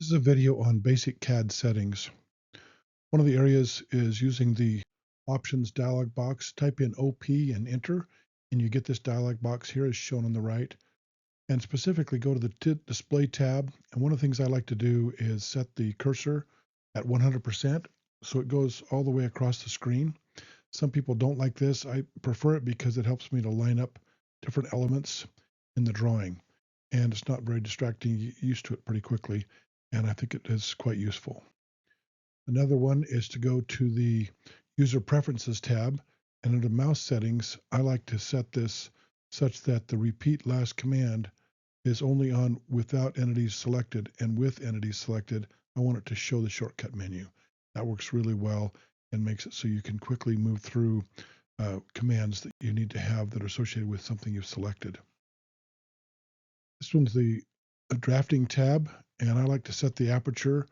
This is a video on basic CAD settings. One of the areas is using the options dialog box. Type in OP and enter, and you get this dialog box here as shown on the right. And specifically go to the display tab. And one of the things I like to do is set the cursor at 100% so it goes all the way across the screen. Some people don't like this. I prefer it because it helps me to line up different elements in the drawing. And it's not very distracting. You get used to it pretty quickly. And I think it is quite useful. Another one is to go to the User Preferences tab, and under Mouse Settings, I like to set this such that the Repeat Last Command is only on without entities selected, and with entities selected, I want it to show the shortcut menu. That works really well and makes it so you can quickly move through commands that you need to have that are associated with something you've selected. This one's the Drafting tab, and I like to set the aperture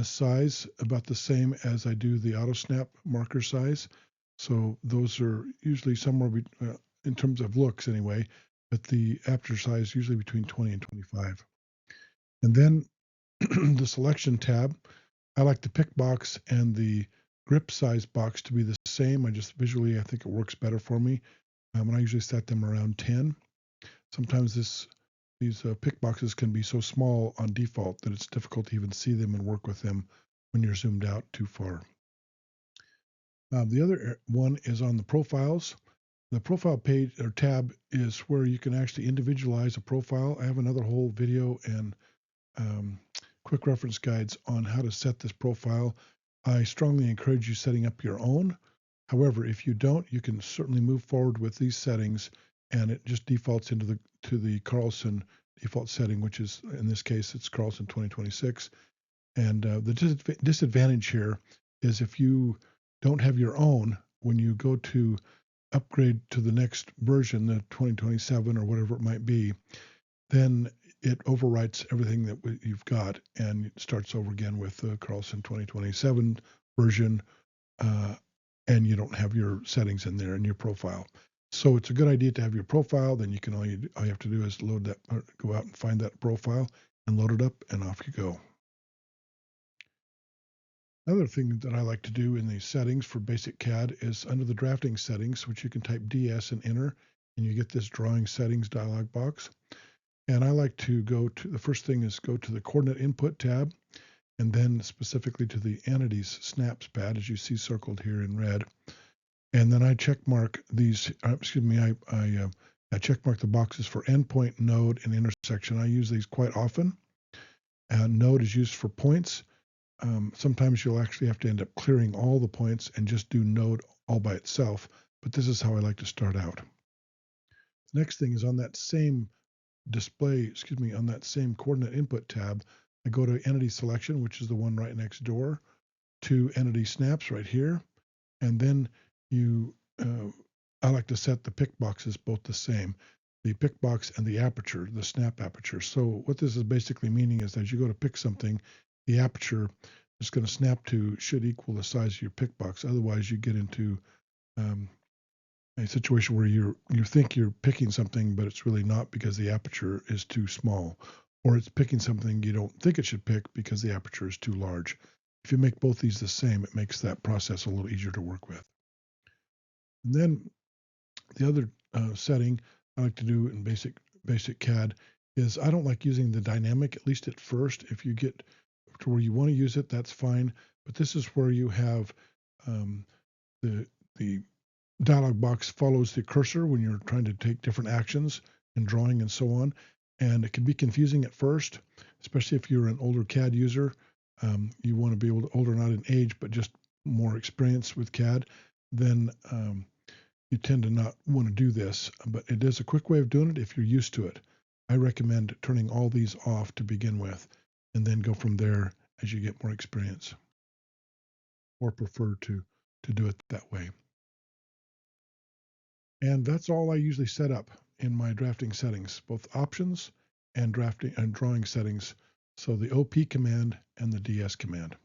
size about the same as I do the auto snap marker size. So those are usually somewhere in terms of looks anyway, but the aperture size usually between 20 and 25. And then the selection tab, I like the pick box and the grip size box to be the same. I think it works better for me. And I usually set them around 10. Sometimes these pick boxes can be so small on default that it's difficult to even see them and work with them when you're zoomed out too far. The other one is on the profiles. The profile page or tab is where you can actually individualize a profile. I have another whole video and quick reference guides on how to set this profile. I strongly encourage you setting up your own. However, if you don't, you can certainly move forward with these settings, and it just defaults into the Carlson default setting, which is, in this case, it's Carlson 2026. And the disadvantage here is if you don't have your own, when you go to upgrade to the next version, the 2027 or whatever it might be, then it overwrites everything that you've got and it starts over again with the Carlson 2027 version, and you don't have your settings in there in your profile. So it's a good idea to have your profile. Then all you have to do is load that, or go out and find that profile and load it up, and off you go. Another thing that I like to do in the settings for basic CAD is under the drafting settings, which you can type DS and enter, and you get this drawing settings dialog box. And I like to the first thing is go to the coordinate input tab, and then specifically to the entities snaps pad, as you see circled here in red. And then I check mark these, I check mark the boxes for endpoint, node, and intersection. I use these quite often. Node is used for points. Sometimes you'll actually have to end up clearing all the points and just do node all by itself, but this is how I like to start out. The next thing is on that same on that same coordinate input tab, I go to entity selection, which is the one right next door, to entity snaps right here. And then I like to set the pick boxes both the same, the pick box and the aperture, the snap aperture. So what this is basically meaning is that as you go to pick something, the aperture is going to snap to should equal the size of your pick box. Otherwise, you get into a situation where you think you're picking something, but it's really not because the aperture is too small, or it's picking something you don't think it should pick because the aperture is too large. If you make both these the same, it makes that process a little easier to work with. And then the other setting I like to do in basic CAD is I don't like using the dynamic, at least at first. If you get to where you want to use it, that's fine. But this is where you have the dialog box follows the cursor when you're trying to take different actions in drawing and so on. And it can be confusing at first, especially if you're an older CAD user. You want to be able to, older not in age, but just more experience with CAD, then you tend to not want to do this. But it is a quick way of doing it if you're used to it. I recommend turning all these off to begin with, and then go from there as you get more experience, or prefer to do it that way. And that's all I usually set up in my drafting settings, both options and drafting and drawing settings. So the OP command and the DS command.